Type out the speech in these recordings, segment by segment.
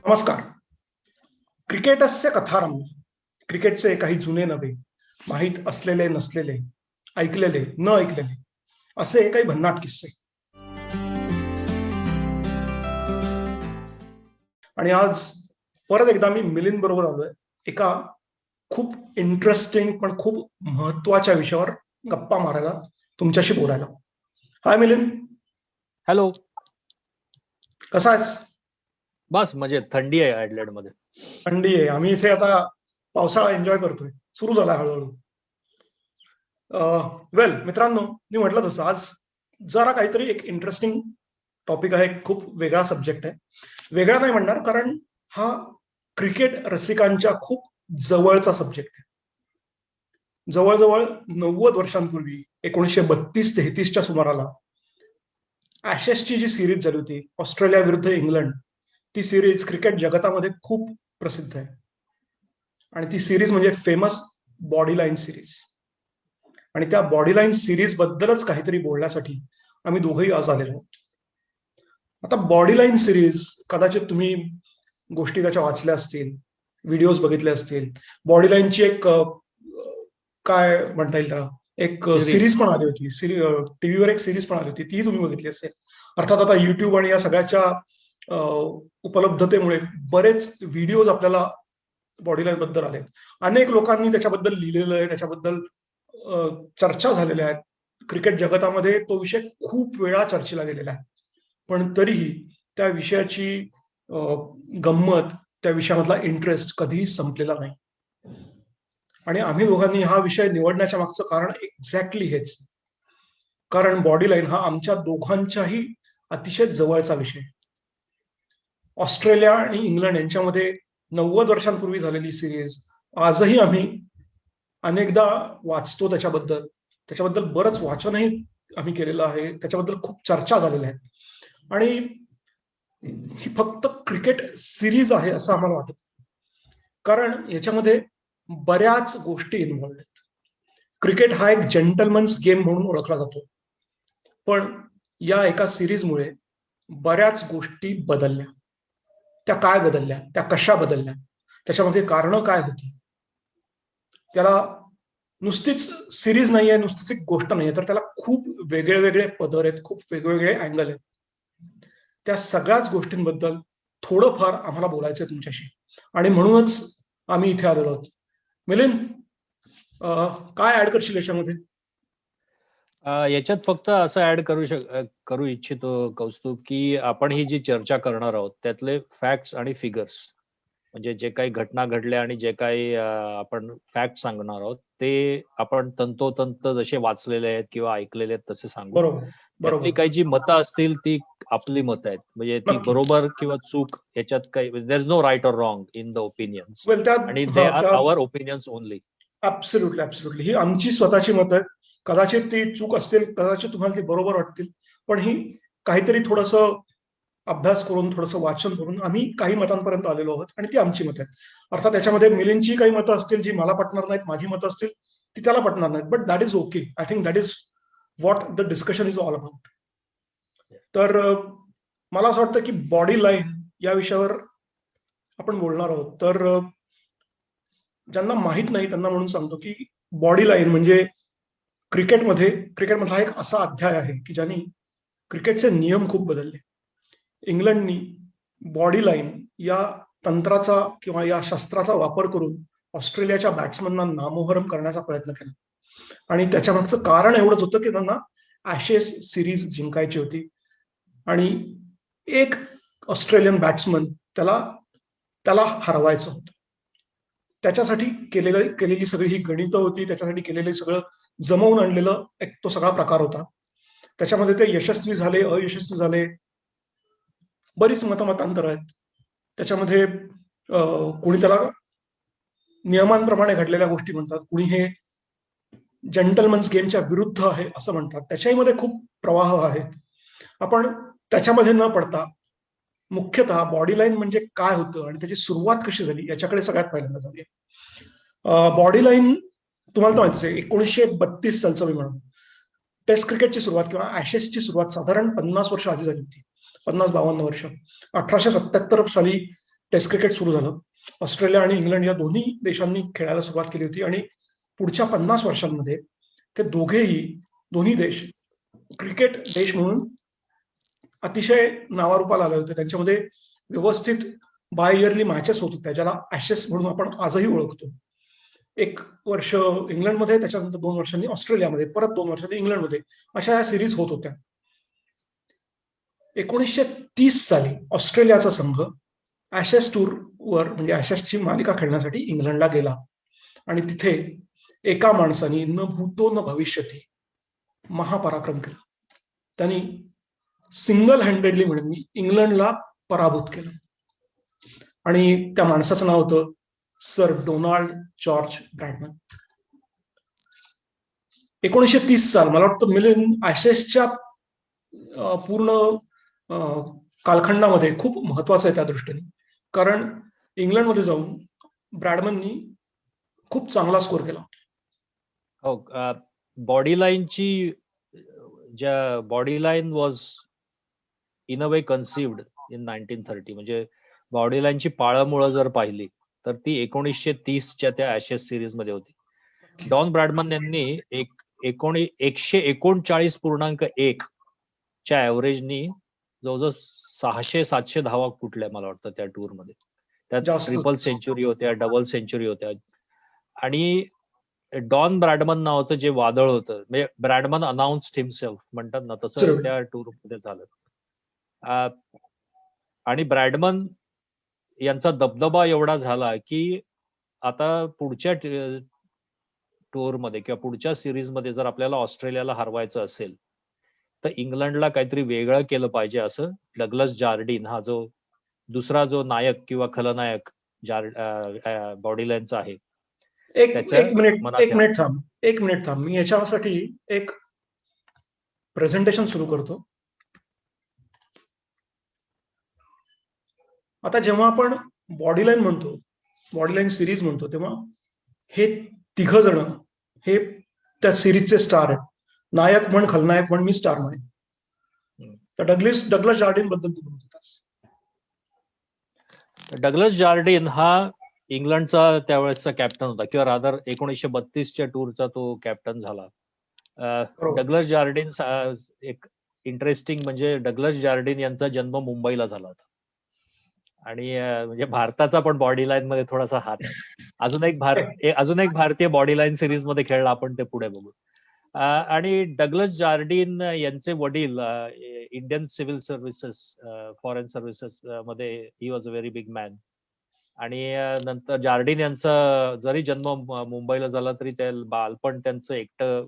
नमस्कार. क्रिकेटस्य कथारंभ. क्रिकेटचे काही जुने नवे, माहीत असलेले नसलेले, ऐकलेले न ऐकलेले असे काही भन्नाट किस्से. आणि आज परत एकदा मी मिलिंद बरोबर आलोय एका खूप इंटरेस्टिंग पण खूप महत्वाच्या विषयावर गप्पा मारायला, तुमच्याशी बोलायला. हाय मिलिंद. हॅलो. कसा आहेस? बस मजेत. थंडी आहे ऍडलेड मध्ये. थंडी आहे. आम्ही इथे आता पावसाळा एन्जॉय करतोय. सुरू झाला हळूहळू. वेल मित्रांनो, मी म्हटलं तसं आज जरा काहीतरी एक इंटरेस्टिंग टॉपिक आहे. खूप वेगळा सब्जेक्ट आहे. वेगळा नाही म्हणणार, कारण हा क्रिकेट रसिकांच्या खूप जवळचा सब्जेक्ट आहे. जवळजवळ 90 वर्षांपूर्वी 1932-33च्या सुमाराला ॲशेसची जी सिरीज झाली होती ऑस्ट्रेलिया विरुद्ध इंग्लंड, ती सिरीज क्रिकेट जगतामध्ये खूप प्रसिद्ध आहे. आणि ती सिरीज म्हणजे फेमस बॉडी लाईन सिरीज. आणि त्या बॉडी लाईन सिरीज बद्दलच काहीतरी बोलण्यासाठी आम्ही दोघंही आज आलेलो आहोत. आता बॉडी लाईन सिरीज कदाचित तुम्ही गोष्टी त्याच्या वाचल्या असतील, व्हिडिओज बघितले असतील. बॉडी लाईनची एक काय म्हणता येईल त्याला, एक सिरीज पण आली होती. टीव्हीवर एक सिरीज पण आली होती, ती तुम्ही बघितली असेल. अर्थात आता युट्यूब आणि या सगळ्याच्या उपलब्धतेमुळे बरेच व्हिडिओज आपल्याला बॉडी लाईन बद्दल आले. अनेक लोकांनी त्याच्याबद्दल लिहिलेलं आहे, त्याच्याबद्दल चर्चा झालेल्या आहेत. क्रिकेट जगतामध्ये तो विषय खूप वेळा चर्चेला गेलेला आहे. पण तरीही त्या विषयाची गंमत, त्या विषयामधला इंटरेस्ट कधीही संपलेला नाही. आणि आम्ही दोघांनी हा विषय निवडण्याच्या मागचं कारण एक्झॅक्टली हेच. कारण बॉडी लाईन हा आमच्या दोघांच्याही अतिशय जवळचा विषय. ऑस्ट्रेलिया आणि इंग्लंड यांच्यामध्ये 90 वर्षांपूर्वी झालेली सिरीज आजही आम्ही अनेकदा वाचतो. त्याच्याबद्दल बरंच वाचनही आम्ही केलेलं आहे. त्याच्याबद्दल खूप चर्चा झालेल्या आहेत. आणि ही फक्त क्रिकेट सिरीज आहे असं आम्हाला वाटत, कारण याच्यामध्ये बऱ्याच गोष्टी इन्व्हॉल्व आहेत. क्रिकेट हा एक जेंटलमन्स गेम म्हणून ओळखला जातो. पण या एका सिरीजमुळे बऱ्याच गोष्टी बदलल्या. त्या काय बदलल्या, त्या कशा बदलल्या, त्याच्यामध्ये कारणं काय होती. त्याला नुसतीच सिरीज नाहीये, नुसतीच एक गोष्ट नाहीये, तर त्याला खूप वेगळे वेगळे पदर आहेत, खूप वेगवेगळे अँगल आहेत. त्या सगळ्याच गोष्टींबद्दल थोडंफार आम्हाला बोलायचंय तुमच्याशी, आणि म्हणूनच आम्ही इथे आलेलो आहोत. मिलिंद, काय ऍड करशील याच्यामध्ये? याच्यात फक्त असं ऍड करू इच्छितो कौस्तुभ, की आपण ही जी चर्चा करणार आहोत त्यातले फॅक्ट्स आणि फिगर्स, म्हणजे जे काही घटना घडल्या आणि जे काही आपण फॅक्ट सांगणार आहोत ते आपण तंतोतंत जसे वाचलेले आहेत किंवा ऐकलेले आहेत तसे सांगू. बरोबर त्यातली काही जी मतं असतील ती आपली मतं आहेत, म्हणजे ती बरोबर किंवा चूक याच्यात काही, there is no right or wrong in the opinions, आणि they are our opinions only. Absolutely ही आमची स्वतःची मतं आहेत. कदाचित ती चूक असतील, कदाचित तुम्हाला ती बरोबर वाटतील, पण ही काहीतरी थोडंसं अभ्यास करून, थोडंसं वाचन करून आम्ही काही मतांपर्यंत आलेलो आहोत, आणि ती आमची मतं आहेत. अर्थात त्याच्यामध्ये मिलिंदची काही मतं असतील जी मला पटणार नाहीत, माझी मतं असतील ती त्याला पटणार नाहीत, but that is okay. I think that is what the discussion is all about. तर मला असं वाटतं की बॉडी लाईन या विषयावर आपण बोलणार आहोत. तर ज्यांना माहित नाही त्यांना म्हणून सांगतो की बॉडी लाईन म्हणजे क्रिकेटमधला एक असा अध्याय आहे की ज्यांनी क्रिकेटचे नियम खूप बदलले. इंग्लंडनी बॉडी लाईन या तंत्राचा किंवा या शस्त्राचा वापर करून ऑस्ट्रेलियाच्या बॅट्समनना नामोहरम करण्याचा प्रयत्न केला. आणि त्याच्या मागचं कारण एवढंच होतं की त्यांना ॲशेस सिरीज जिंकायची होती, आणि एक ऑस्ट्रेलियन बॅट्समन त्याला हरवायचं होतं. त्याच्यासाठी केलेली सगळी ही गणितं होती, त्याच्यासाठी केलेलं सगळं जमवून आणलेलं एक तो सगळा प्रकार होता. त्याच्यामध्ये ते यशस्वी झाले, अयशस्वी झाले, बरीच मतमतांतर आहेत त्याच्यामध्ये. कोणी त्याला नियमांप्रमाणे घडलेल्या गोष्टी म्हणतात, कुणी हे जेंटलमन्स गेमच्या विरुद्ध आहे असं म्हणतात. त्याच्याही मध्ये खूप प्रवाह आहेत. आपण त्याच्यामध्ये न पडता मुख्यतः बॉडी लाईन म्हणजे काय होतं आणि त्याची सुरुवात कशी झाली याच्याकडे सगळ्यात पहिल्यांदा जाऊया. बॉडी लाईन तुम्हाला तर माहितीच आहे, 1932 सालचं मी म्हणून टेस्ट क्रिकेटची सुरुवात किंवा ॲशेसची सुरुवात साधारण 50 वर्ष आधी झाली होती. 50-52 वर्ष. 1877 साली टेस्ट क्रिकेट सुरू झालं. ऑस्ट्रेलिया आणि इंग्लंड या दोन्ही देशांनी खेळायला सुरुवात केली होती आणि पुढच्या 50 वर्षांमध्ये ते दोन्ही देश क्रिकेट देश म्हणून अतिशय नावारूपाला आले होते. त्यांच्यामध्ये व्यवस्थित बाय इयरली मॅचेस होत होत्या, ज्याला ऍशेस म्हणून आपण आजही ओळखतो. 1 वर्ष इंग्लंडमध्ये, त्याच्यानंतर 2 वर्षांनी ऑस्ट्रेलियामध्ये, परत 2 वर्षांनी इंग्लंडमध्ये, अशा या सिरीज होत होत्या. 1930 साली ऑस्ट्रेलियाचा संघ ऍशेस टूरवर म्हणजे ऍशेसची मालिका खेळण्यासाठी इंग्लंडला गेला आणि तिथे एका माणसाने न भूतो न भविष्यती महापराक्रम केला. त्यांनी सिंगल हँडेडली म्हणून इंग्लंडला पराभूत केलं आणि त्या माणसाचं नाव होतं सर डोनाल्ड जॉर्ज ब्रॅडमन. 1930 साल मला वाटतं मिलिंद ऍशेसच्या पूर्ण कालखंडामध्ये खूप महत्वाचं आहे त्या दृष्टीने, कारण इंग्लंडमध्ये जाऊन ब्रॅडमननी खूप चांगला स्कोर केला. हो, बॉडी लाईनची body line was in a way conceived in 1930. म्हणजे बॉडी लाईनची पाळंमुळं जर पाहिली तर ती 1930च्या त्या ऍशेस सिरीज मध्ये होती. डॉन ब्रॅडमन यांनी 139.1 च्या ऍव्हरेजनी जवळजवळ 600-700 धावा कुठल्या मला वाटतं त्या टूर मध्ये. त्यात ट्रिपल सेंचुरी होत्या, डबल सेंचुरी होत्या. आणि डॉन ब्रॅडमन नावाचं जे वादळ होतं, म्हणजे ब्रॅडमन अनाउन्स्ड हिमसेल्फ म्हणतात ना, तसं त्या टूर मध्ये झालं. आणि ब्रॅडमन यांचा दबदबा एवढा झाला की आता पुढच्या टूर मध्ये किंवा पुढच्या सिरीज मध्ये जर आपल्याला ऑस्ट्रेलियाला हरवायचं असेल तर इंग्लंडला काहीतरी वेगळं केलं पाहिजे, असं डगलस जार्डिन हा जो दुसरा जो नायक किंवा खलनायक बॉडी लाईनचा आहे. एक मिनिट थांब, मी याच्यासाठी एक प्रेझेंटेशन सुरू करतो. आता जेव्हा आपण बॉडी लाईन म्हणतो, बॉडी लाईन सिरीज म्हणतो, तेव्हा हे 3 जण हे त्या सिरीजचे स्टार आहेत. नायक म्हण, खलनायक म्हण, मी स्टार म्हणे. तर डगलस जार्डिन बद्दल तू बोलत होतास. डगलस जार्डिन हा इंग्लंडचा त्यावेळेसचा कॅप्टन होता, किंवा रादर 1932च्या टूरचा तो कॅप्टन झाला. डगलस जार्डिन एक इंटरेस्टिंग म्हणजे डगलस जार्डिन यांचा जन्म मुंबईला झाला होता आणि म्हणजे भारताचा पण बॉडी लाईन मध्ये थोडासा हात आहे. अजून एक भारतीय बॉडी लाईन सिरीज मध्ये खेळला, आपण ते पुढे बघू. आणि डगलस जार्डिन यांचे वडील Indian civil services, foreign services मध्ये he was a very big man. आणि नंतर जार्डिन यांचा जरी जन्म मुंबईला झाला तरी ते बालपण त्यांचं एकटं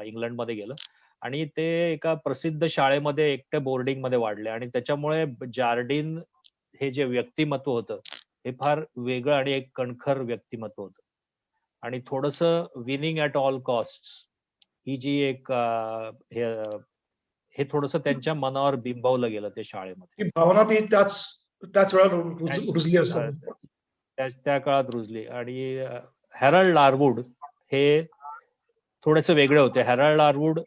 इंग्लंडमध्ये गेलं आणि ते एका प्रसिद्ध शाळेमध्ये एकटे बोर्डिंग मध्ये वाढले. आणि त्याच्यामुळे जार्डिन हे जे व्यक्तिमत्व होतं हे फार वेगळं आणि एक कणखर व्यक्तिमत्व होतं. आणि थोडंसं विनिंग ऍट ऑल कॉस्ट ही जी एक हे थोडंसं त्यांच्या मनावर बिंबवलं गेलं ते शाळेमध्ये. भावना ती त्याच वेळेला रुजली असं त्या काळात रुजली. आणि हॅरल्ड लारवूड हे थोडेसे वेगळे होते. Harold Larwood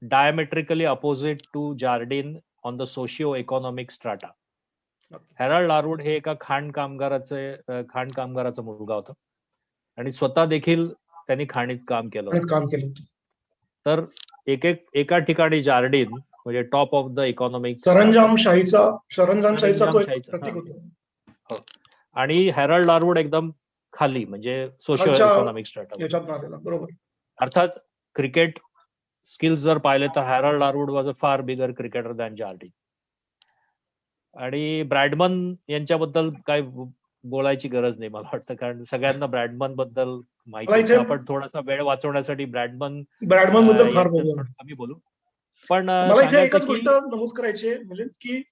diametrically opposite to Jardine on the socio economic strata. Harold Larwood हे एका खाण कामगाराचा मुलगा होता आणि स्वतः देखील त्यांनी खाणीत काम केलं होतं. तर एका ठिकाणी जार्डिन म्हणजे टॉप ऑफ द इकॉनॉमिक सरंजामशाहीचा प्रतीक होता. आणि हॅरल्ड लारवूड एकदम खाली म्हणजे सोशिओ इकॉनॉमिक स्ट्रॅटा. बरोबर. अर्थात क्रिकेट स्किल्स जर पाहिले तर हॅरल्ड लारवूड वॉज अ फार बिगर क्रिकेटर दॅन जार्डिन. आणि ब्रॅडमन यांच्याबद्दल काय बोलायची गरज नाही मला वाटतं, कारण सगळ्यांना ब्रॅडमन बद्दल माहिती. आपण थोडासा वेळ वाचवण्यासाठी ब्रॅडमन बद्दल फार कमी बोलू. पण मला इथे एकच गोष्ट नमूद करायची आहे मिलिंद, की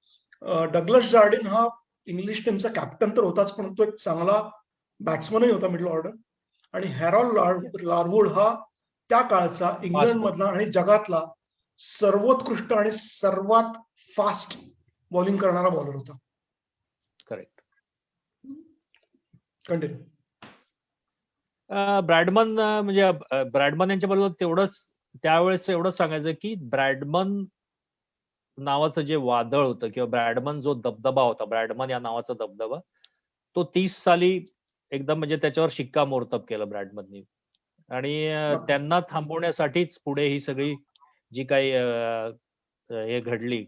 डगलस जार्डिन हा इंग्लिश टीमचा कॅप्टन तर होताच, पण तो एक चांगला बॅट्समनही होता मिडल ऑर्डर. आणि हॅरल्ड लारवूड हा त्या काळचा इंग्लंड मधला आणि जगातला सर्वोत्कृष्ट आणि सर्वात फास्ट बॉलिंग करणारा बॉलर होता. करेक्ट. कंटिन्यू. ब्रॅडमन म्हणजे ब्रॅडमन यांच्याबद्दल तेवढंच त्यावेळेस एवढंच सांगायचं की ब्रॅडमन नावाचं जे वादळ होतं किंवा ब्रॅडमन जो दबदबा होता, ब्रॅडमन या नावाचा दबदबा तो 30 साली एकदम म्हणजे त्याच्यावर शिक्कामोर्तब केलं ब्रॅडमननी. आणि त्यांना थांबवण्यासाठीच पुढे ही सगळी जी काही हे घडली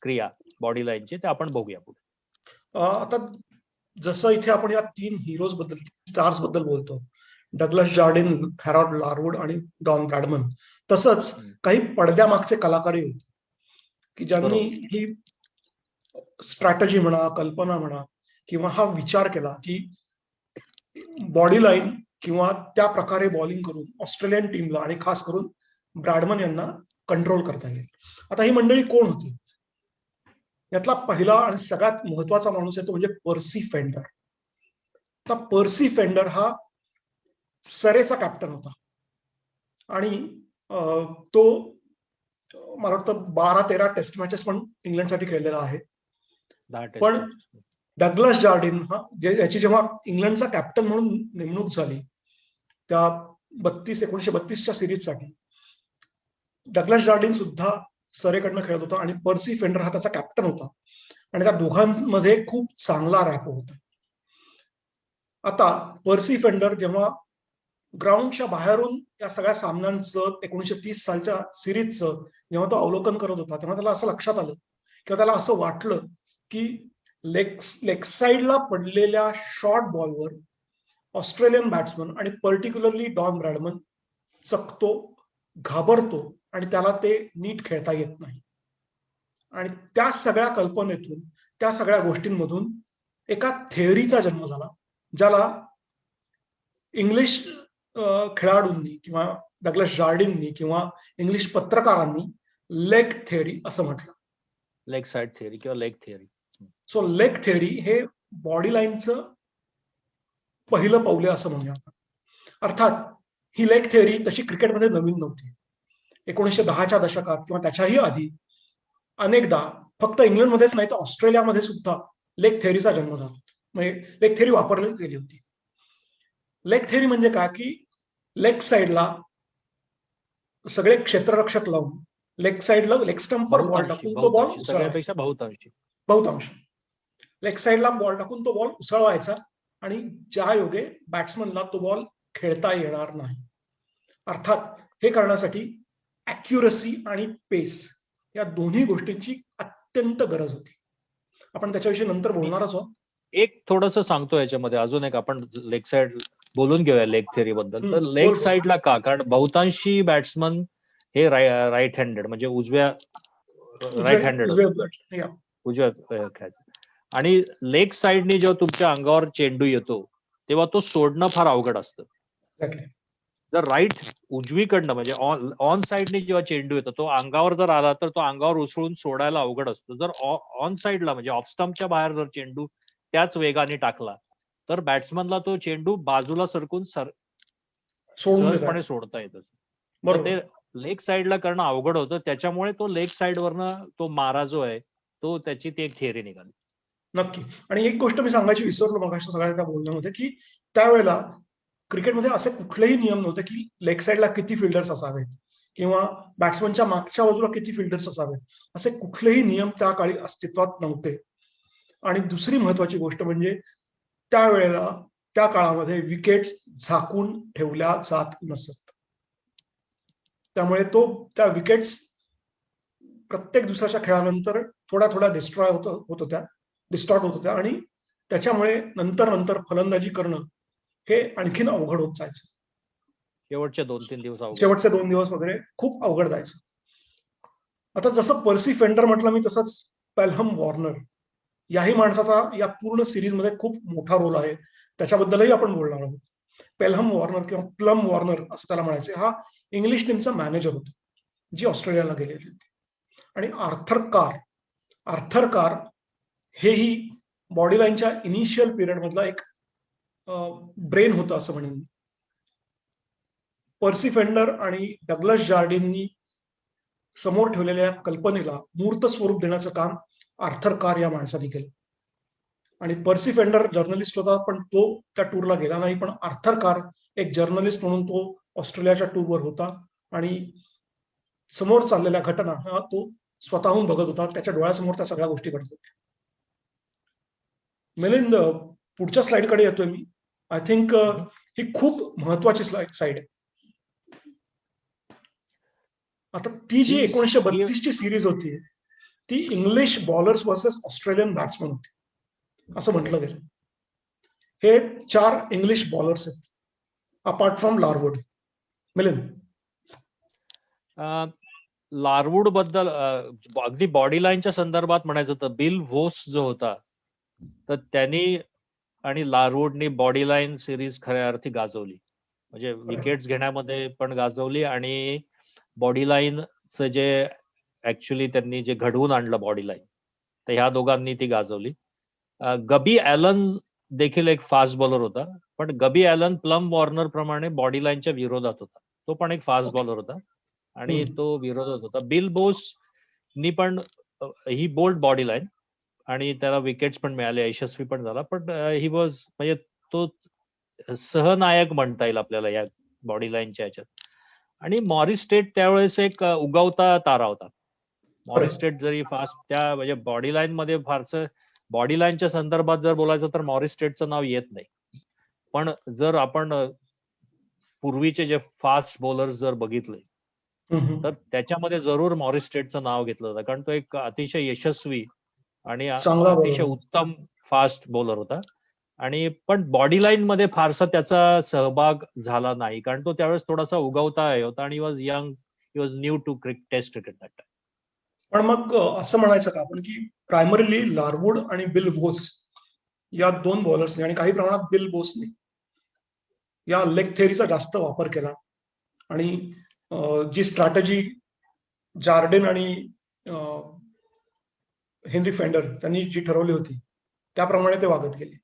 क्रिया बॉडी लाईनची, ते आपण बघूया पुढे. आता जसं इथे आपण या 3 हिरोज बद्दल, स्टार्स बद्दल बोलतो, डगलस जार्डिन, हॅरॉल्ड लारवूड आणि डॉन ब्रॅडमन, तसंच काही पडद्यामागचे कलाकारही होते की ज्यांनी ही स्ट्रॅटेजी म्हणा, कल्पना म्हणा, किंवा हा विचार केला की बॉडी लाईन किंवा त्या प्रकारे बॉलिंग करून ऑस्ट्रेलियन टीमला आणि खास करून ब्रॅडमन यांना कंट्रोल करता येईल. आता ही मंडळी कोण होती? यातला पहिला आणि सगळ्यात महत्वाचा माणूस आहे तो म्हणजे पर्सी फेंडर. आता पर्सी फेंडर हा सरेचा कॅप्टन होता आणि तो मला वाटतं 12-13 टेस्ट मॅचेस पण इंग्लंडसाठी खेळलेला आहे. पण डगलस जार्डिन हा याची जेव्हा इंग्लंडचा कॅप्टन म्हणून नेमणूक झाली त्या 1932च्या सिरीजसाठी, डगलस जार्डिन सुद्धा सरेकडनं खेळत होता आणि पर्सी फेंडर हा त्याचा कॅप्टन होता आणि त्या दोघांमध्ये खूप चांगला रॅपो होता. आता पर्सी फेंडर जेव्हा ग्राउंडच्या बाहेरून या सगळ्या सामन्यांचं 1930 सालच्या सिरीजचं जेव्हा तो अवलोकन करत होता, तेव्हा त्याला असं लक्षात आलं किंवा त्याला असं वाटलं की लेग साईडला पडलेल्या शॉर्ट बॉलवर ऑस्ट्रेलियन बॅट्समन आणि पर्टिक्युलरली डॉन ब्रॅडमन चकतो, घाबरतो आणि त्याला ते नीट खेळता येत नाही. आणि त्या सगळ्या कल्पनेतून, त्या सगळ्या गोष्टींमधून एका थेअरीचा जन्म झाला, ज्याला इंग्लिश खेळाडूंनी किंवा डगलस जार्डिननी किंवा इंग्लिश पत्रकारांनी लेग थेअरी असं म्हटलं. लेग साइड थेअरी किंवा leg theory. So leg theory हे बॉडी लाईनचं पहिलं पाऊल आहे असं म्हणूया. अर्थात ही लेग थेअरी तशी क्रिकेटमध्ये नवीन नव्हती. 1910च्या दशकात किंवा त्याच्याही आधी अनेकदा फक्त इंग्लंडमध्येच नाही तर ऑस्ट्रेलियामध्ये सुद्धा लेग थेअरीचा जन्म झाला, म्हणजे लेग थेअरी वापरली गेली होती. लेग थेअरी म्हणजे काय की लेग साईडला सगळे क्षेत्ररक्षक लावून लेग साईडला लेग स्टंपवर बॉल टाकून तो बॉल सगळ्यापेक्षा बहुतांश लेग साईडला बॉल टाकून तो बॉल उसळवायचा आणि ज्या योगे बॅट्समनला तो बॉल खेळता येणार नाही. अर्थात हे करण्यासाठी ॲक्युरसी आणि पेस या दोन्ही गोष्टींची अत्यंत गरज होती. आपण त्याच्याविषयी नंतर बोलणारच आहोत. एक थोडस सांगतो याच्यामध्ये अजून एक, आपण लेग साइड बोलून घेऊया लेग थेअरी बद्दल. तर लेग साइडला का? कारण बहुतांशी बॅट्समन हे राईट हँडेड म्हणजे राईट हँडेड उजव्या खेळायचे. आणि लेग साइडनी जेव्हा तुमच्या अंगावर चेंडू येतो तेव्हा तो सोडणं फार अवघड असतं. जर राईट उजवीकडनं म्हणजे ऑन साइडने जेव्हा चेंडू येतो तो अंगावर जर आला तर तो अंगावर उसळून सोडायला अवघड असतो. जर ऑन साइडला म्हणजे ऑफ स्टंपच्या बाहेर जर चेंडू त्याच वेगाने टाकला तर बॅट्समनला तो चेंडू बाजूला सरकून सहजपणे सोडता येतो. ते लेग साइडला करणं अवघड होतं, त्याच्यामुळे तो लेग साइडवरनं तो मारा जो आहे तो त्याची ती एक थिअरी निघाली. नक्की. आणि एक गोष्ट मी सांगायची विसरलो मगाशी सगळ्या बोलण्यामध्ये की त्यावेळेला क्रिकेटमध्ये असे कुठलेही नियम नव्हते की लेग साईडला किती फिल्डर्स असावेत किंवा बॅट्समनच्या मागच्या बाजूला किती फिल्डर्स असावेत, असे कुठलेही नियम त्या काळी अस्तित्वात नव्हते. आणि दुसरी महत्वाची गोष्ट म्हणजे त्यावेळेला त्या काळामध्ये विकेट्स झाकून ठेवल्या जात नसत. त्यामुळे त्या विकेट्स प्रत्येक दिवसाच्या खेळानंतर थोड्या डिस्ट्रॉय डिस्टॉर्ट होत होत्या आणि त्याच्यामुळे नंतर फलंदाजी करणं हे आणखीन अवघड होत जायचं. शेवटचे 2 दिवस वगैरे खूप अवघड जायचं. आता जसं पर्सी फेंडर म्हटलं मी, तसंच पेलहम वॉर्नर याही माणसाचा या पूर्ण सिरीजमध्ये खूप मोठा रोल आहे, त्याच्याबद्दलही आपण बोलणार आहोत. पेलहम वॉर्नर किंवा प्लम वॉर्नर असं त्याला म्हणायचे, हा इंग्लिश टीमचा मॅनेजर होता जी ऑस्ट्रेलियाला गेलेली होती. आणि आर्थर कार हेही बॉडी लाईनच्या इनिशियल पिरियड मधला एक ब्रेन होतं असं म्हणेन. पर्सी फेंडर आणि डगलस जार्डिननी समोर ठेवलेल्या कल्पनेला मूर्त स्वरूप देण्याचं काम आर्थर कार या माणसाने केलं. आणि पर्सी फेंडर जर्नलिस्ट होता, पण तो त्या टूरला गेला नाही. पण आर्थर कार एक जर्नलिस्ट म्हणून तो ऑस्ट्रेलियाच्या टूरवर होता आणि समोर चाललेल्या घटना हा तो स्वतःहून बघत होता. त्याच्या डोळ्यासमोर त्या सगळ्या गोष्टी घडत होत्या. मिलिंद, पुढच्या स्लाइडकडे येतोय मी. आय थिंक ही खूप महत्वाची साईड आहे. आता ती जी 1932ची सिरीज होती ती English bowlers versus Australian batsman होती असं म्हटलं गेलं. हे 4 इंग्लिश बॉलर्स आहेत apart from Larwood. Milind, Larwood बद्दल अगदी बॉडी लाईनच्या संदर्भात म्हणायचं तर बिल वोस जो होता तर त्यांनी आणि लारवुडनी बॉडी लाईन सिरीज खऱ्या अर्थी गाजवली. म्हणजे विकेट्स घेण्यामध्ये पण गाजवली आणि बॉडी लाईनचं जे ऍक्च्युली त्यांनी जे घडवून आणलं बॉडी लाईन तर ह्या दोघांनी ती गाजवली. गबी ॲलन देखील एक फास्ट बॉलर होता, पण गबी ॲलन प्लम वॉर्नर प्रमाणे बॉडी लाईनच्या विरोधात होता. तो पण एक फास्ट बॉलर होता आणि तो विरोधात होता. बिल बोसनी पण ही बोल्ड बॉडी लाईन आणि त्याला विकेट्स पण मिळाले, यशस्वी पण झाला. पण ही वॉज म्हणजे तो सहनायक म्हणता येईल आपल्याला या बॉडी लाईनच्या ह्याच्यात. आणि मॉरिस स्टेट त्यावेळेस एक उगवता तारा होता. मॉरिस स्टेट जरी फास्ट त्या म्हणजे बॉडी लाईन मध्ये फारसं बॉडी लाईनच्या संदर्भात जर बोलायचं तर मॉरिस स्टेटचं नाव येत नाही. पण जर आपण पूर्वीचे जे फास्ट बॉलर्स जर बघितले तर त्याच्यामध्ये जरूर मॉरिस स्टेटचं नाव घेतलं जातं, कारण तो एक अतिशय यशस्वी आणि अतिशय उत्तम फास्ट बॉलर होता. आणि पण बॉडी लाईन मध्ये फारसा त्याचा सहभाग झाला नाही, कारण तो त्यावेळेस थोडासा उगवता होता आणि was young, he was new to test cricket that time. पण मग असं म्हणायचं का आपण की प्रायमरीली लारवुड आणि बिल बोस या 2 बॉलर्सनी आणि काही प्रमाणात बिल बोसनी या लेग थेअरीचा जास्त वापर केला आणि जी स्ट्रॅटेजी जार्डिन आणि हेनरी फेंडर त्यांनी जी ठरवली होती त्याप्रमाणे ते वागत गेले.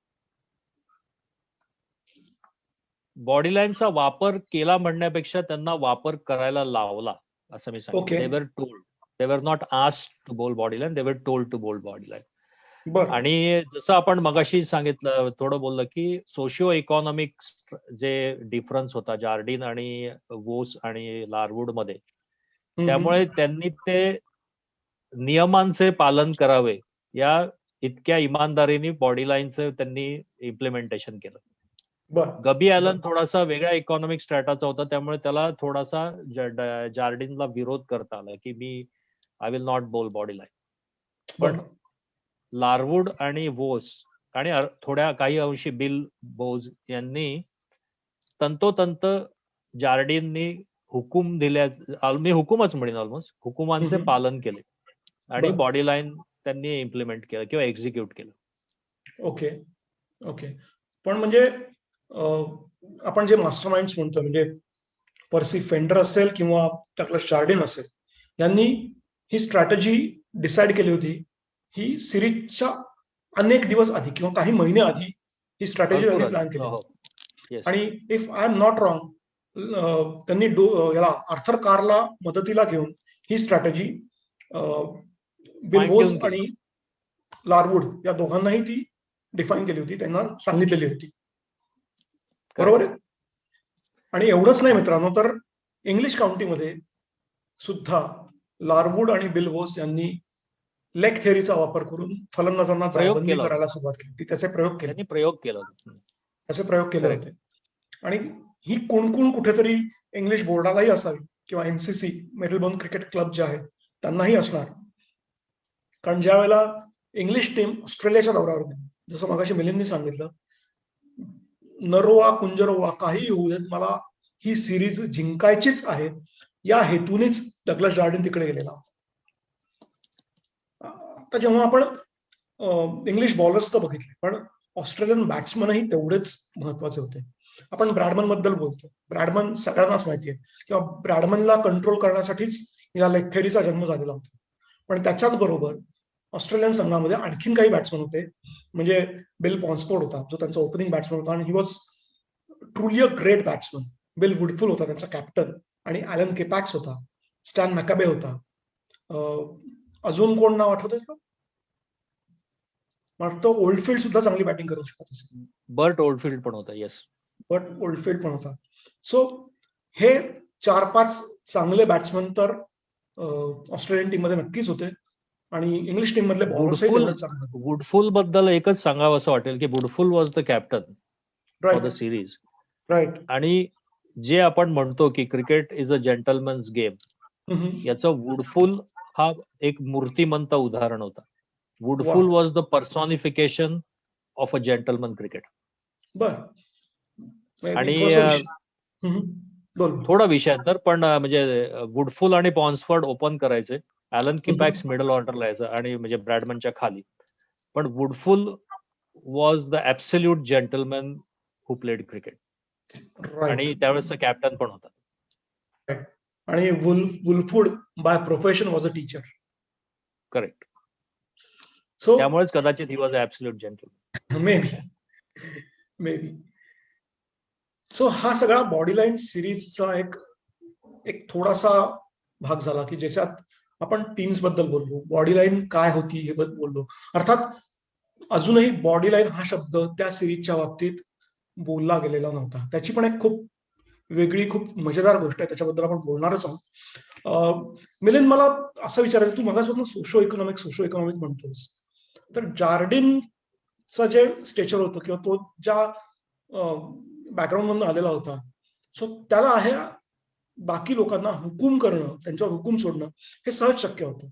बॉडी लाईनचा वापर केला म्हणण्यापेक्षा त्यांना वापर करायला लावला असं मी सांगेन. दे were told, they were not asked to bowl bodyline, they were told to bowl bodyline. आणि जसं आपण मगाशी सांगितलं, थोडं बोललं की सोशिओ इकॉनॉमिक जे डिफरन्स होता जार्डिन आणि वोस आणि लारवुड मध्ये, त्यामुळे त्यांनी ते नियमांचे पालन करावे या इतक्या इमानदारीने बॉडी लाईनचं त्यांनी इम्प्लिमेंटेशन केलं. गबी ॲलन थोडासा वेगळ्या इकॉनॉमिक स्ट्रॅटाचा होता, त्यामुळे त्याला थोडासा जार्डिनला विरोध करता आला की मी आय विल नॉट बोल बॉडी लाईन. पण लारवुड आणि वोस आणि थोड्या काही अंशी बिल बोज यांनी तंतोतंत जार्डिननी हुकूम दिल्या, मी हुकूमच म्हणेन ऑलमोस्ट, हुकुमांचे पालन केले आणि बॉडी लाईन त्यांनी इम्प्लिमेंट केलं किंवा एक्झिक्यूट केलं. Okay okay. पण म्हणजे आपण जे मास्टर माइंड म्हणतो म्हणजे पर्सी फेंडर असेल किंवा डग्लस जार्डिन असेल, यांनी ही स्ट्रॅटेजी डिसाइड केली होती. ही सिरीजच्या अनेक दिवस आधी किंवा काही महिने आधी ही स्ट्रॅटेजी त्यांनी प्लॅन केली. आणि if I am not wrong, त्यांनी याला आर्थर कारला मदतीला घेऊन ही स्ट्रॅटेजी बिल वोस आणि लारवुड या दोघांनाही ती डिफाईन केली होती, त्यांना सांगितलेली होती. बरोबर आहे. आणि एवढंच नाही मित्रांनो, तर इंग्लिश काउंटीमध्ये सुद्धा लारवुड आणि बिल वोस यांनी लेग थेअरीचा वापर करून फलंदाजांना जायबंदी करायला सुरुवात केली. त्याचे प्रयोग केले होते. आणि ही कुणकुण कुठेतरी इंग्लिश बोर्डालाही असावी किंवा एमसीसी मेलबर्न क्रिकेट क्लब जे आहे त्यांनाही असणार. कारण ज्या वेळेला इंग्लिश टीम ऑस्ट्रेलियाच्या दौऱ्यावर होती, जसं मगाशी मिलिंदनी सांगितलं, नरोवा कुंजरोवा काही होऊ देत, मला ही सिरीज जिंकायचीच आहे या हेतूनेच डग्लस जार्डिन तिकडे गेलेला. आता जेव्हा आपण इंग्लिश बॉलर्स तर बघितले, पण ऑस्ट्रेलियन बॅट्समनही तेवढेच महत्वाचे होते. आपण ब्रॅडमन बद्दल बोलतो. ब्रॅडमन सगळ्यांनाच माहिती आहे किंवा ब्रॅडमनला कंट्रोल करण्यासाठीच या लेग थेअरीचा जन्म झालेला होता. पण त्याच्याच बरोबर ऑस्ट्रेलियन संघामध्ये आणखीन काही बॅट्समन होते. म्हणजे बिल पॉन्सफोर्ड होता जो त्यांचा ओपनिंग बॅट्समन होता आणि he was truly a great batsman. Bill Woodfull होता त्यांचा कॅप्टन आणि ॲलन केपॅक्स होता, स्टॅन मॅकाबे होता. अजून कोण नाव आठवतंय का? वाटतं ओल्डफील्ड सुद्धा चांगली बॅटिंग करू शकत असेल. बर्ट ओल्डफील्ड पण होता. येस, बर्ट ओल्डफील्ड पण होता. सो हे 4-5 चांगले बॅट्समन तर ऑस्ट्रेलियन टीम मध्ये नक्कीच होते. आणि इंग्लिश टीम मधले बॉलर्सही वुडफुल तेवढेच चांगले. वुडफुल बद्दल एकच सांगावं असं वाटेल की Woodfull was the captain for the right, series. Right. आणि जे आपण म्हणतो की cricket is a gentleman's game, याचं वुडफुल हा एक मूर्तिमंत उदाहरण होता. वा, Woodfull was the personification of a gentleman cricket. बर. मी आणि थोडस बोल. थोडा विषयांतर पण म्हणजे वुडफुल आणि पॉन्सफर्ड ओपन करायचे, ॲलन किपॅक्स मिडल ऑर्डरला यायचं आणि म्हणजे ब्रॅडमनच्या खाली. पण Woodfull was the absolute gentleman who played cricket right. आणि त्यावेळेसचा कॅप्टन पण होता. आणि वुलफूड by profession was a teacher. Correct. So त्यामुळेच कदाचित he was a absolute gentleman. Maybe, maybe. So हा सगळा बॉडी लाईन सिरीजचा एक एक थोडासा भाग झाला की ज्याच्यात आपण टीम्स बद्दल बोललो, बॉडी लाईन काय होती हे बोललो. अर्थात अजूनही बॉडी लाईन हा शब्द त्या सिरीजच्या बाबतीत बोलला गेलेला नव्हता. त्याची पण एक खूप वेगळी, खूप मजेदार गोष्ट आहे, त्याच्याबद्दल आपण बोलणारच आहोत. मिलिंद, मला असं विचारायचं, तू मगासपासून सोशो इकॉनॉमिक म्हणतोस, तर जार्डिनचं जे स्टेचर होतं किंवा तो ज्या बॅकग्राऊंड मधून आलेला होता, सो त्याला आहे बाकी लोकांना हुकूम करणं, त्यांच्यावर हुकूम सोडणं हे सहज शक्य होतं.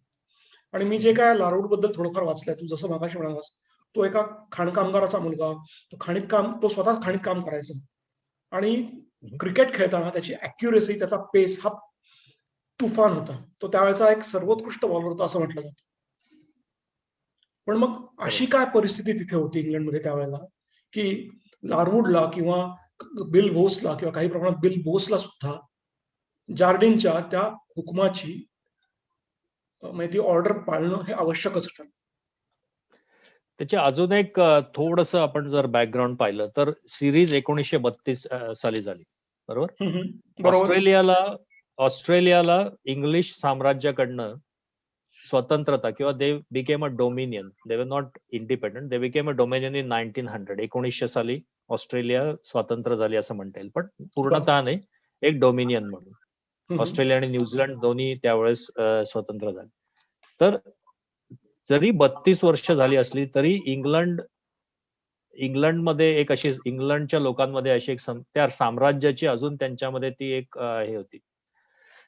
आणि मी जे काय लारोड बद्दल थोडंफार वाचलंय, तू जसं मगाशी म्हणालास, तो एका खाणकामगाराचा मुलगा, तो स्वतः खाणीत काम करायचा आणि क्रिकेट खेळताना त्याची अॅक्युरेसी, त्याचा पेस हा तुफान होता. तो त्यावेळेचा एक सर्वोत्कृष्ट बॉलर होता असं म्हटलं जातं. पण मग अशी काय परिस्थिती तिथे होती इंग्लंडमध्ये त्यावेळेला की लारवूडला किंवा बिल वोसला किंवा काही प्रमाणात बिल बोसला सुद्धा जार्डिनच्या त्या हुकुमाची म्हणजे ती ऑर्डर पाळणं हे आवश्यकच होतं. त्याचे अजून एक थोडंसं आपण जर बॅकग्राऊंड पाहिलं तर सिरीज 1932 साली झाली, बरोबर. बरोबर. ऑस्ट्रेलियाला इंग्लिश साम्राज्याकडनं स्वतंत्रता किंवा they became a dominion, they were not independent, they became a dominion in 1900. 1900 साली ऑस्ट्रेलिया स्वतंत्र झाली असं म्हणता येईल, पण पूर्णतः नाही, एक डोमिनियन म्हणून. ऑस्ट्रेलिया आणि न्यूझीलंड दोन्ही त्यावेळेस स्वतंत्र झाले. तर जरी 32 वर्ष झाली असली तरी इंग्लंडमध्ये एक अशी, इंग्लंडच्या लोकांमध्ये अशी एक त्या साम्राज्याची अजून त्यांच्यामध्ये ती एक हे होती,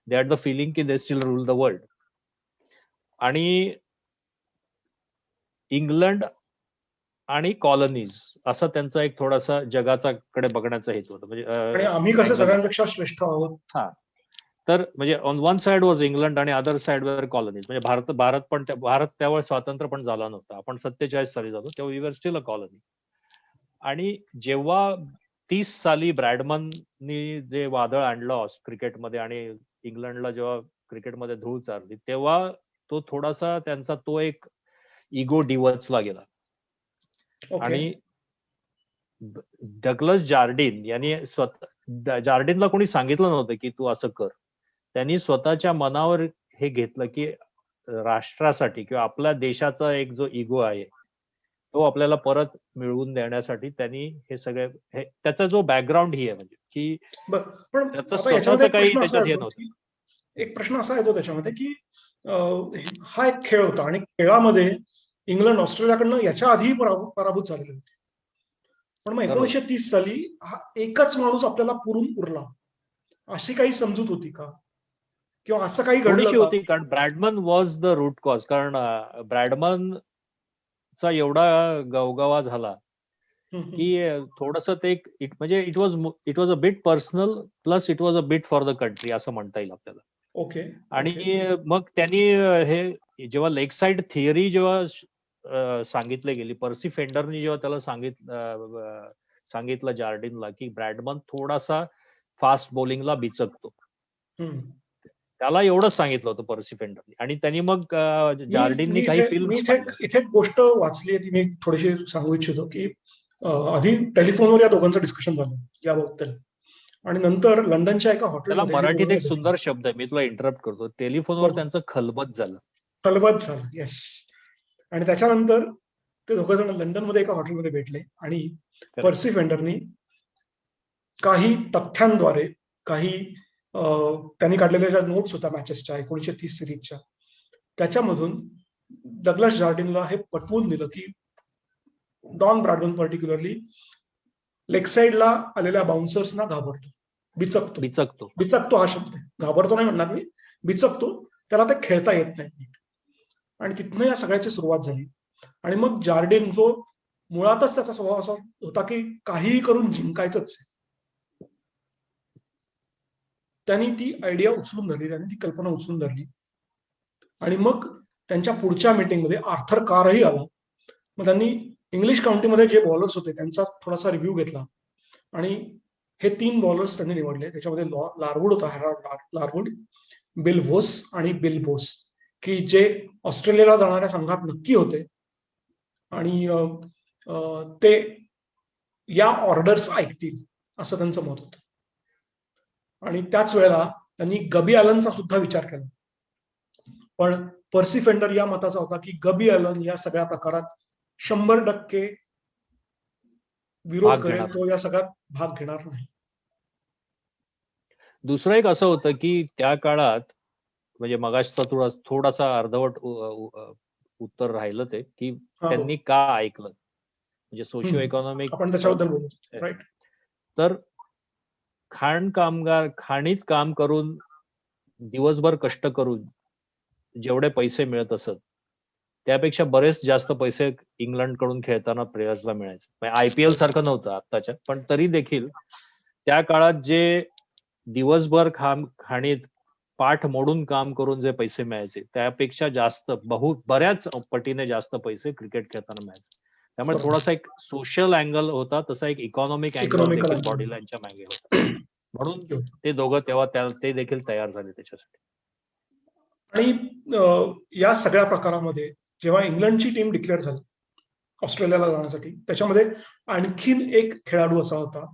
दे हॅड द फिलिंग की they still rule the world. आणि इंग्लंड आणि कॉलनीज असा त्यांचा एक थोडासा जगाचा कडे बघण्याचा हेतू होता, आणि म्हणजे आम्ही कसं अँगल होता. सगळ्यांपेक्षा श्रेष्ठ आहोत. हा, तर म्हणजे on one side was England आणि अदर साइड वर कॉलनीज. म्हणजे भारत त्यावेळेस स्वातंत्र्य पण झाला नव्हता, आपण 47 साली झालो, तेव्हा we were steel a colony. आणि जेव्हा 30 साली ब्रॅडमननी जे वादळ आणलं क्रिकेटमध्ये आणि इंग्लंडला जेव्हा क्रिकेटमध्ये धूळ चारली, तेव्हा तो थोडासा त्यांचा तो एक इगो डिवचला गेला. आणि डगलस जार्डिन यांनी जार्डिनला कोणी सांगितलं नव्हतं की तू असं कर. त्यांनी स्वतःच्या मनावर हे घेतलं की राष्ट्रासाठी किंवा आपल्या देशाचा एक जो इगो आहे तो आपल्याला परत मिळवून देण्यासाठी त्यांनी हे सगळे, त्याचा जो बॅकग्राऊंड ही आहे, म्हणजे की पण त्याचं आता याच्यामध्ये स्वतःच एक काही प्रश्न असा त्याच्यात हे येतो नव्हतं. की त्याच्यामध्ये की हा एक खेळ होता आणि खेळामध्ये इंग्लंड ऑस्ट्रेलियाकडनं याच्या आधी पराभूत झालेले होते. पण मग बरोबर. 1930 साली हा एकच माणूस आपल्याला पुरून उरला, अशी काही समजूत होती का किंवा असं काही घडलं थोडीशी का? होती, कारण Bradman was the root cause. कारण ब्रॅडमनचा एवढा गवगवा झाला की थोडस ते म्हणजे it was a bit personal plus it was a bit for the country असं म्हणता येईल आपल्याला. ओके. आणि मग त्यांनी हे जेव्हा लेग साइड थिअरी जेव्हा सांगितली गेली, पर्सी फेंडरनी जेव्हा त्याला सांगितलं जार्डिनला की ब्रॅडमन थोडासा फास्ट बॉलिंगला बिचकतो, त्याला एवढंच सांगितलं होतं पर्सी फेंडरनी. आणि त्यांनी मग जार्डिननी काही फिल्म्स पाहिल्या. इथे एक गोष्ट वाचली आहे ती मी थोडीशी सांगू इच्छितो की आधी टेलिफोनवर या दोघांचं डिस्कशन झालं याबद्दल आणि नंतर लंडनच्या एका त्याला हॉटेलमध्ये मराठीत एक सुंदर शब्द आहे, मी तुला इंटरप्ट करतो, टेलिफोनवर त्यांचं खलबत झालं. खलबत झालं, येस. आणि त्याच्यानंतर ते दोघं जण लंडनमध्ये एका हॉटेलमध्ये भेटले आणि पर्सी फेंडरनी काही तथ्यांद्वारे, काही त्यांनी काढलेल्या ज्या नोट्स होत्या मॅचेसच्या 1930 सिरीजच्या, त्याच्यामधून डगलस जार्डिनला हे पटवून दिलं की डॉन ब्रॅडमन पर्टिक्युलरली लेग साईडला आलेल्या बाउन्सर्सना घाबरतो, बिचकतो. बिचकतो. बिचकतो हा शब्द आहे, घाबरतो नाही म्हणणार मी, बिचकतो. त्याला ते खेळता येत नाही. आणि तिथनं या सगळ्याची सुरुवात झाली. आणि मग जार्डिन जो मुळातच त्याचा स्वभाव असा होता की काहीही करून जिंकायचंच, त्यांनी ती आयडिया उचलून धरली, त्यांनी ती कल्पना उचलून धरली. आणि मग त्यांच्या पुढच्या मीटिंगमध्ये आर्थर कारही आला. मग त्यांनी इंग्लिश काउंटीमध्ये जे बॉलर्स होते त्यांचा थोडासा रिव्ह्यू घेतला आणि हे 3 बॉलर्स त्यांनी निवडले. त्याच्यामध्ये लारवूड होता, हॅरॉल्ड लारवूड, बिल व्होस आणि बिल बोस, की जे ऑस्ट्रेलियाला जाणाऱ्या संघात नक्की होते आणि ते या ऑर्डर्स ऐकतील असं त्यांचं मत होतं. आणि त्याच वेळेला त्यांनी गबी ॲलनचा सुद्धा विचार केला. पण पर्सी फेंडर या मताचा होता की गबी ॲलन या सगळ्या प्रकारात 100% विरोध करेल, तो या सगळ्यात भाग घेणार नाही. दुसरं एक असं होतं की त्या काळात म्हणजे मगाशचा थोडासा अर्धवट उत्तर राहिलं ते की त्यांनी का ऐकलं, म्हणजे सोशिओ इकॉनॉमिक आपण त्याच्याबद्दल बोलू. राईट. तर खाणीच काम करून दिवसभर कष्ट करून जेवढे पैसे मिळत असत त्यापेक्षा बरेच जास्त पैसे इंग्लंड कडून खेळताना प्लेयर्सला मिळायचे. IPL सारखं नव्हतं आत्ताच्या, पण तरी देखील त्या काळात जे दिवसभर खाणीत पाठ मोडून काम करून जे पैसे मिळायचे त्यापेक्षा जास्त बऱ्याच पटीने जास्त पैसे क्रिकेट खेळताना मिळायचे. त्यामुळे थोडासा एक सोशल अँगल होता, तसा एक इकॉनॉमिक अँगल देखील बॉडी लाईनच्या मागे होता. म्हणून ते दोघं तेव्हा ते देखील तयार झाले त्याच्यासाठी. आणि या सगळ्या प्रकारामध्ये जेव्हा इंग्लंडची टीम डिक्लेअर झाली ऑस्ट्रेलियाला जाण्यासाठी, त्याच्यामध्ये आणखीन एक खेळाडू असा होता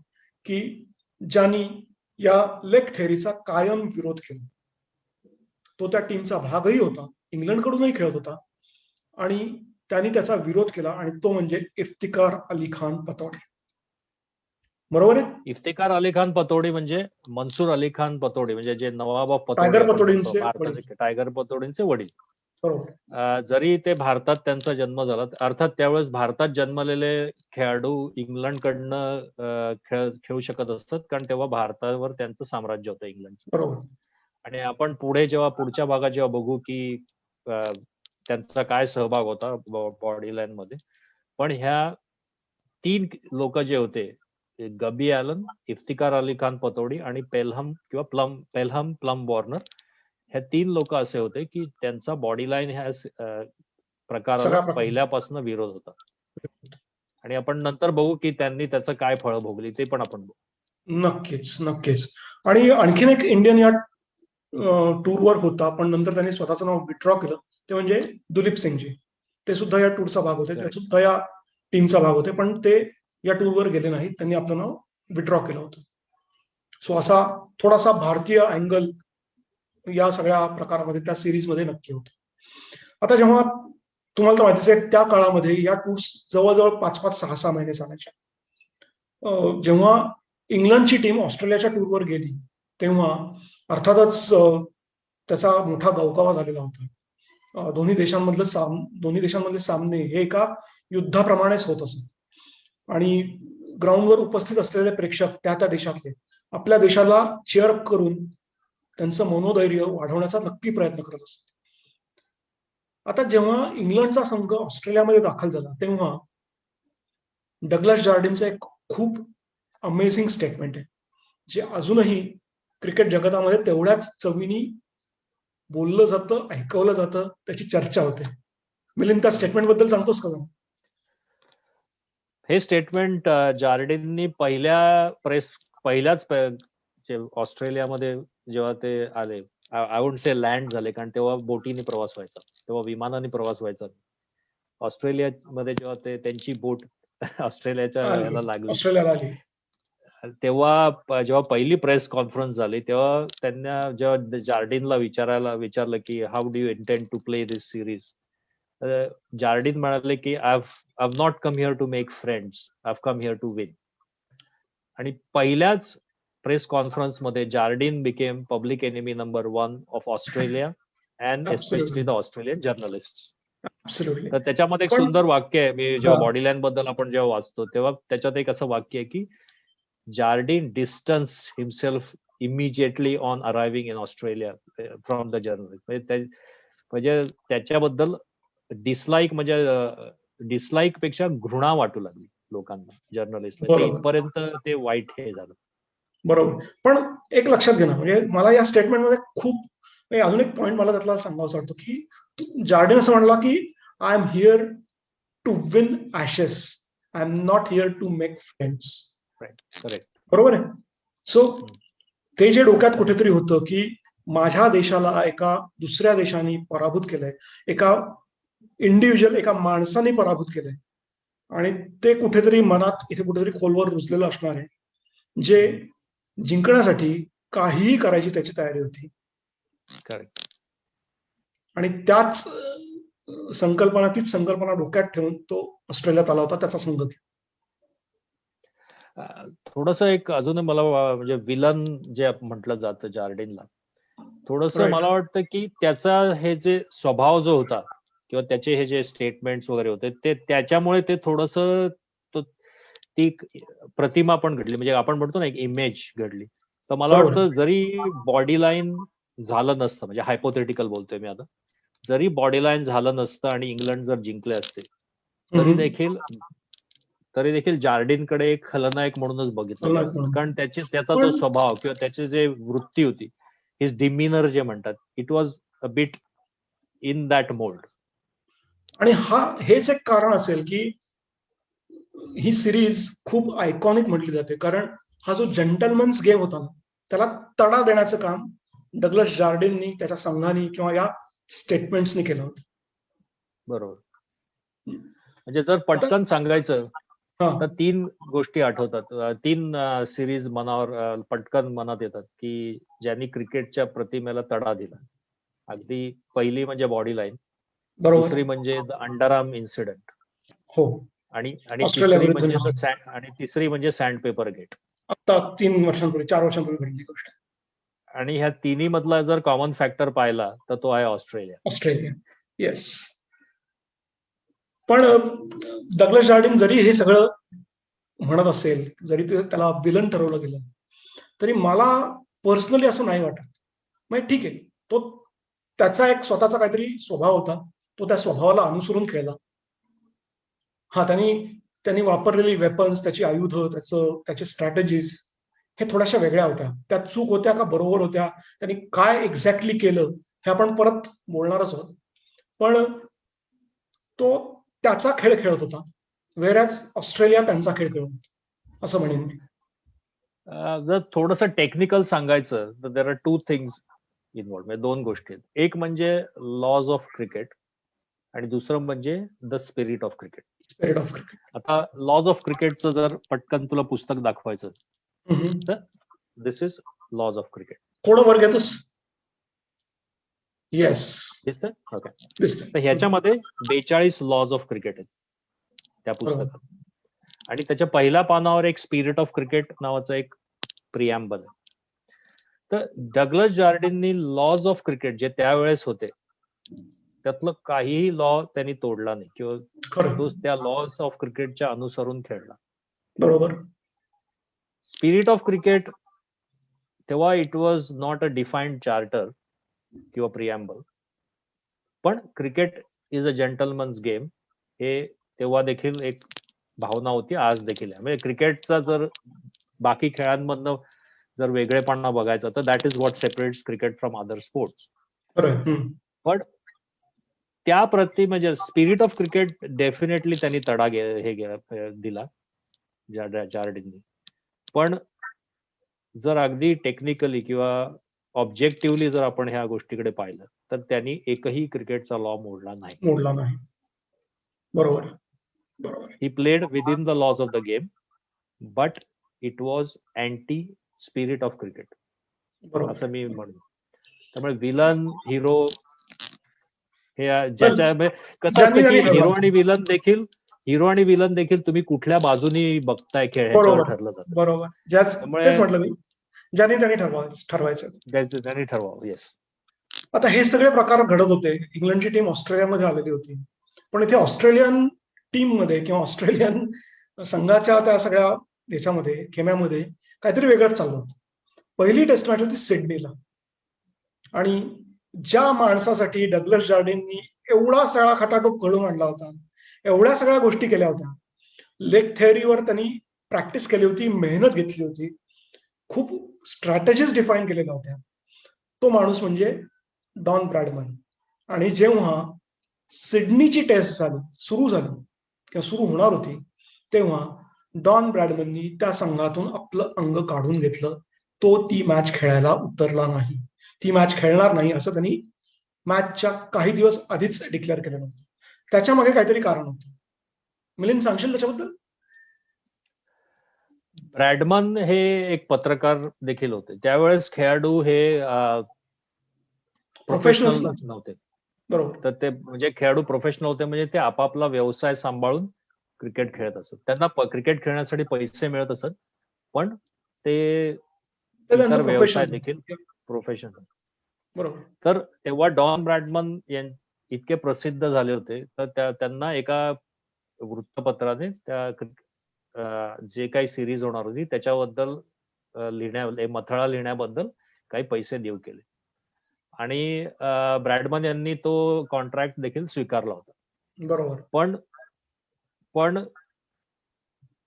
की ज्यांनी या लेग थेअरीचा कायम विरोध केला. तो त्या टीमचा भागही होता, इंग्लंडकडूनही खेळत होता आणि त्यांनी त्याचा विरोध केला आणि तो म्हणजे इफ्तिकार अली खान पतौडी. बरोबर आहे? इफ्तिकार अली खान पतौडी म्हणजे मनसूर अली खान पतौडी, म्हणजे जे नवाब टायगर पतौडींचे टायगर पतौडींचे वडील. बरोबर. जरी ते भारतात त्यांचा जन्म झाला, अर्थात त्यावेळेस भारतात जन्मलेले खेळाडू इंग्लंडकडनं खेळू शकत असतात, कारण तेव्हा भारतावर त्यांचं साम्राज्य होतं इंग्लंडचं. बरोबर. आणि आपण पुढच्या भागात जेव्हा बघू की त्यांचा काय सहभाग होता बॉडी लाईन मध्ये, पण ह्या 3 लोक जे होते, गबी ॲलन, इफ्तिकार अली खान पतौडी आणि पेलहम प्लम वॉर्नर, हे 3 लोक असे होते की त्यांचा बॉडी लाईन ह्या प्रकाराला पहिल्यापासून विरोध होता. आणि आपण नंतर बघू की त्यांनी त्याचं काय फळ भोगली ते पण आपण बघू. नक्कीच. आणि आणखीन एक इंडियन या टूरवर होता, पण नंतर त्यांनी स्वतःचं नाव विथड्रॉ केलं, ते म्हणजे दुलीप सिंगजी. ते सुद्धा या टूरचा भाग होते, ते सुद्धा या टीमचा भाग होते, पण ते या टूरवर गेले नाहीत, त्यांनी आपलं नाव विथड्रॉ केलं होतं. सो असा थोडासा भारतीय अँगल या सगळ्या प्रकारामध्ये त्या सिरीजमध्ये नक्की होतं. आता जेव्हा तुम्हाला तर माहितीच आहे, त्या काळामध्ये या टूर्स जवळजवळ 5-5, 6-6 महिने चालायच्या. जेव्हा इंग्लंडची टीम ऑस्ट्रेलियाच्या टूरवर गेली तेव्हा अर्थातच त्याचा मोठा गवकावा झालेला होता. दोन्ही देशांमधले सामने हे एका युद्धाप्रमाणेच होत असत आणि ग्राउंडवर उपस्थित असलेले प्रेक्षक त्या देशातले आपल्या देशाला चीअर करून त्यांचं मनोधैर्य वाढवण्याचा नक्की प्रयत्न करत असत. आता जेव्हा इंग्लंडचा संघ ऑस्ट्रेलियामध्ये दाखल झाला तेव्हा डगलस जार्डिनचं एक खूप अमेझिंग स्टेटमेंट आहे, जे अजूनही क्रिकेट जगतामध्ये तेवढ्याच चवीनी बोललं जातं, ऐकवलं जातं, त्याची चर्चा होते. मिलिंद, त्या स्टेटमेंट बद्दल सांगतोस का? हे स्टेटमेंट जार्डिननी पहिल्याच ऑस्ट्रेलियामध्ये जेव्हा ते आले, आय वुड से लँड झाले, कारण तेव्हा बोटीने प्रवास व्हायचा, तेव्हा विमानाने प्रवास व्हायचा. ऑस्ट्रेलियामध्ये जेव्हा त्यांची बोट ऑस्ट्रेलियाच्या ह्याला लागली, तेव्हा जेव्हा पहिली प्रेस कॉन्फरन्स झाली तेव्हा त्यांना जेव्हा जार्डिनला विचारलं की how do you intend to play this series, Jardine म्हणाले की I have not come here to make friends, I have come here to win. आणि पहिल्याच प्रेस कॉन्फरन्स मध्ये Jardine became public enemy number 1 of Australia and especially the Australian journalist. Absolutely. तर त्याच्यामध्ये एक पण सुंदर वाक्य आहे, मी जेव्हा हा बॉडी लाईन बद्दल आपण जेव्हा वाचतो तेव्हा त्याच्यात एक असं वाक्य आहे की Jardine distance himself immediately on arriving in Australia from the journalist. म्हणजे त्याच्याबद्दल डिसलाईक पेक्षा घृणा वाटू लागली लोकांना, जर्नलिस्ट. ते बरोबर इथपर्यंत ते वाईट हे झालं. बरोबर. पण एक लक्षात घेणं, म्हणजे मला या स्टेटमेंटमध्ये खूप अजून एक पॉईंट मला त्यातला सांगावासा वाटतो, की जार्डिन असं म्हणला की I am here to win Ashes, I am not here to make friends. Correct. बरोबर आहे. सो ते जे डोक्यात कुठेतरी होतं की माझ्या देशाला एका दुसऱ्या देशाने पराभूत केलंय, एका इंडिव्हिज्युअल, एका माणसाने पराभूत केलंय, आणि ते कुठेतरी मनात इथे कुठेतरी खोलवर रुजलेलं असणार आहे, जे जिंकण्यासाठी काहीही करायची त्याची तयारी होती. करेक्ट. आणि तीच संकल्पना डोक्यात ठेवून तो ऑस्ट्रेलियात आला होता, त्याचा संघ घेऊन. थोडस एक अजून मला म्हणजे विलन जे म्हटलं जातं जार्डिनला, थोडस Right. मला वाटतं की त्याचा हे जे स्वभाव जो होता किंवा त्याचे हे जे स्टेटमेंट्स वगैरे होते ते त्याच्यामुळे ते थोडस ती प्रतिमा पण घडली, म्हणजे आपण म्हणतो ना एक इमेज घडली. तर मला बरोबर. वाटतं जरी बॉडी लाईन झालं नसतं, म्हणजे हायपोथेटिकल बोलतोय मी आता, जरी बॉडी लाईन झालं नसतं आणि इंग्लंड जर जिंकले असते तरी देखील जार्डिनकडे एक खलनायक म्हणूनच बघितलं गेलं असतं. कारण त्याचा जो स्वभाव किंवा त्याची जे वृत्ती होती, हिज डिमिनर जे म्हणतात, it was a bit in that mould. आणि हेच एक कारण असेल की ही सिरीज खूप आयकॉनिक म्हटली जाते, कारण हा जो जेंटलमन्स गेम होता ना, त्याला तडा देण्याचं काम डग्लस जार्डिननी, त्याच्या संघाने किंवा या स्टेटमेंट्सनी केलं होतं. बरोबर. म्हणजे जर पटकन सांगायचं तर 3 गोष्टी आठवतात, 3 सिरीज मनावर पटकन मनात येतात की ज्यांनी क्रिकेटच्या प्रतिमेला तडा दिला. अगदी पहिली म्हणजे बॉडी लाईन, दुसरी म्हणजे द अंडरआर्म इन्सिडेंट, हो, आणि ऑस्ट्रेलिया तिसरी म्हणजे सँड पेपर गेट. आता 3 वर्षांपूर्वी, 4 वर्षांपूर्वी घडली गोष्ट. आणि ह्या तिन्ही मधला जर कॉमन फॅक्टर पाहिला तर तो आहे ऑस्ट्रेलिया. येस. पण डग्लस जार्डिन जरी हे सगळं म्हणत असेल, जरी त्याला विलन ठरवलं गेलं, तरी मला पर्सनली असं नाही वाटत. म्हणजे ठीक आहे, तो त्याचा एक स्वतःचा काहीतरी स्वभाव होता, तो त्या स्वभावाला अनुसरून खेळला. त्यांनी वापरलेली वेपन्स, त्याची आयुध, त्याची स्ट्रॅटेजीज हे थोड्याशा वेगळ्या होत्या. त्या चूक होत्या का बरोबर होत्या, त्यांनी काय एक्झॅक्टली केलं हे आपण परत बोलणारच आहोत. पण तो त्याचा खेळ खेळत होता, वेरॅज ऑस्ट्रेलिया त्यांचा खेळ खेळत होता, असं म्हणेन मी. जर थोडंसं टेक्निकल सांगायचं तर देर आर 2 थिंग्स इन्व्हॉल्व, म्हणजे 2 गोष्टी आहेत. एक म्हणजे लॉज ऑफ क्रिकेट आणि दुसरं म्हणजे the spirit of cricket. Spirit of cricket. आता लॉज ऑफ क्रिकेटचं जर पटकन तुला पुस्तक दाखवायचं तर दिस इज लॉज ऑफ क्रिकेट. थोडं वर घेतोस? येस. दिसतंय? ओके. तर ह्याच्यामध्ये 42 लॉज ऑफ क्रिकेट आहेत त्या पुस्तकात, आणि त्याच्या पहिल्या पानावर एक स्पिरिट ऑफ क्रिकेट नावाचं एक प्रिॲम्बल आहे. तर डग्लस जार्डिननी लॉज ऑफ क्रिकेट जे त्यावेळेस होते त्यातलं काहीही लॉ त्यांनी तोडला नाही किंवा तो त्या लॉज ऑफ क्रिकेटच्या अनुसरून खेळला. बरोबर. स्पिरिट ऑफ क्रिकेट तेव्हा it was not a defined charter किंवा प्रिॲम्बल, पण cricket is a gentleman's game हे तेव्हा देखील एक भावना होती, आज देखील आहे. म्हणजे क्रिकेटचा जर बाकी खेळांमधनं जर वेगळेपणा बघायचा तर that is what separates cricket from other sports. पण त्या प्रति म्हणजे स्पिरिट ऑफ क्रिकेट डेफिनेटली त्यांनी तडा दिला जार्डिननी. पण जर अगदी टेक्निकली किंवा ऑब्जेक्टिव्हली जर आपण ह्या गोष्टीकडे पाहिलं तर त्यांनी एकही क्रिकेटचा लॉ मोडला नाही. बरोबर. He played within the laws of the game, but it was anti spirit of cricket, असं मी म्हणतो. त्यामुळे विलन हिरो हे ज्याच्या कसं असतं की हिरो आणि विलन देखील तुम्ही कुठल्या बाजूनी बघताय खेळ ह्याच्यावर ठरलं जातं. बरोबर. तेच म्हटलं मी, ज्यांनी ठरवायचं त्यांनी ठरवावं. येस. आता हे सगळे प्रकार घडत होते. इंग्लंडची टीम ऑस्ट्रेलियामध्ये आलेली होती. पण इथे ऑस्ट्रेलियन टीम मध्ये किंवा ऑस्ट्रेलियन संघाच्या त्या सगळ्या याच्यामध्ये खेम्यामध्ये काहीतरी वेगळंच चाललं होतं. पहिली टेस्ट मॅच होती सिडनीला, आणि ज्या माणसासाठी डगलस जार्डिननी एवढा सगळा खटाटोप घडून आणला होता, एवढ्या सगळ्या गोष्टी केल्या होत्या, लेग थेअरीवर त्यांनी प्रॅक्टिस केली होती, मेहनत घेतली होती, खूप स्ट्रॅटेजीज डिफाईन केलेल्या होत्या, तो माणूस म्हणजे डॉन ब्रॅडमन. आणि जेव्हा सिडनीची टेस्ट सुरू झाली किंवा सुरू होणार होती, तेव्हा डॉन ब्रॅडमननी त्या संघातून आपलं अंग काढून घेतलं. तो ती मॅच खेळायला उतरला नाही, ती मॅच खेळणार नाही असं त्यांनी मॅचच्या काही दिवस आधीच डिक्लेअर केलं नव्हतं. त्याच्या मागे काहीतरी कारण होतं. मिलिंद, सांगशील त्याच्याबद्दल? ब्रॅडमन हे एक पत्रकार देखील होते. त्यावेळेस खेळाडू हे प्रोफेशनल प्रोफेशनल्स नव्हते. बरोबर. तर ते म्हणजे खेळाडू प्रोफेशनल होते, म्हणजे ते आपापला व्यवसाय सांभाळून क्रिकेट खेळत असत. त्यांना क्रिकेट खेळण्यासाठी पैसे मिळत असत, पण ते ते इतर त्यांचं व्यवसाय प्रोफेशन देखील होतं. प्रोफेशनल. बरोबर. तर तेव्हा डॉन ब्रॅडमन इतके प्रसिद्ध झाले होते, तर त्यांना एका वृत्तपत्राने जे काही सिरीज होणार होती त्याच्याबद्दल मथळा लिहिण्याबद्दल काही पैसे देऊ केले, आणि ब्रॅडमन यांनी तो कॉन्ट्रॅक्ट देखील स्वीकारला होता. बरोबर. पण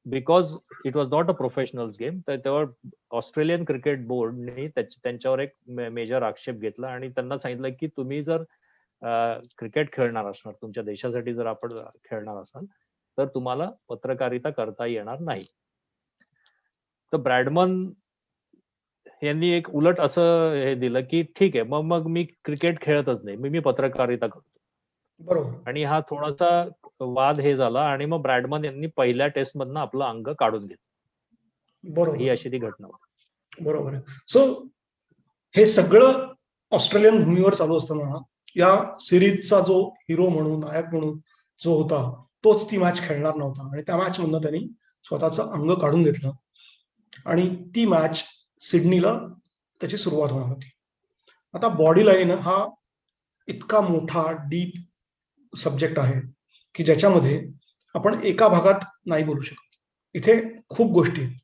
because it was not a professional game, तर तेव्हा ऑस्ट्रेलियन क्रिकेट बोर्डने त्यांच्यावर एक मेजर आक्षेप घेतला आणि त्यांना सांगितलं की तुम्ही जर क्रिकेट खेळणार असणार, तुमच्या देशासाठी जर आपण खेळणार असाल, तर तुम्हाला पत्रकारिता करता येणार नाही. तर ब्रॅडमन यांनी एक उलट असं हे दिलं की ठीक आहे, मग मी क्रिकेट खेळतच नाही, मी पत्रकारिता करतो. बरोबर. आणि हा थोडासा वाद हे झाला, आणि मग ब्रॅडमन यांनी पहिल्या टेस्ट मधनं आपलं अंग काढून घेतलं. ही बरोबर. अशी ती घटना होती. बरोबर आहे. सो हे सगळं ऑस्ट्रेलियन भूमीवर चालू असताना या सिरीजचा जो हिरो म्हणून, नायक म्हणून जो होता, तोच ती मॅच खेळणार नव्हता, आणि त्या मॅच मधनं त्यांनी स्वतःचं अंग काढून घेतलं, आणि ती मॅच सिडनीला त्याची सुरुवात होणार होती. आता बॉडी लाईन हा इतका मोठा डीप सब्जेक्ट आहे की ज्याच्यामध्ये आपण एका भागात नाही बोलू शकत. इथे खूप गोष्टी आहेत.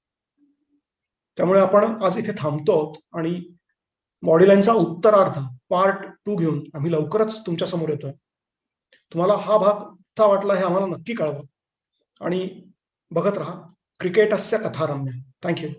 त्यामुळे आपण आज इथे थांबतो आहोत, आणि बॉडी लाईनचा उत्तरार्ध पार्ट 2 घेऊन आम्ही लवकरच तुमच्या समोर येतोय. तुम्हाला हा भाग कसा वाटला हे आम्हाला नक्की कळवा, आणि बघत राहा क्रिकेटस्य कथारम्य. थँक्यू.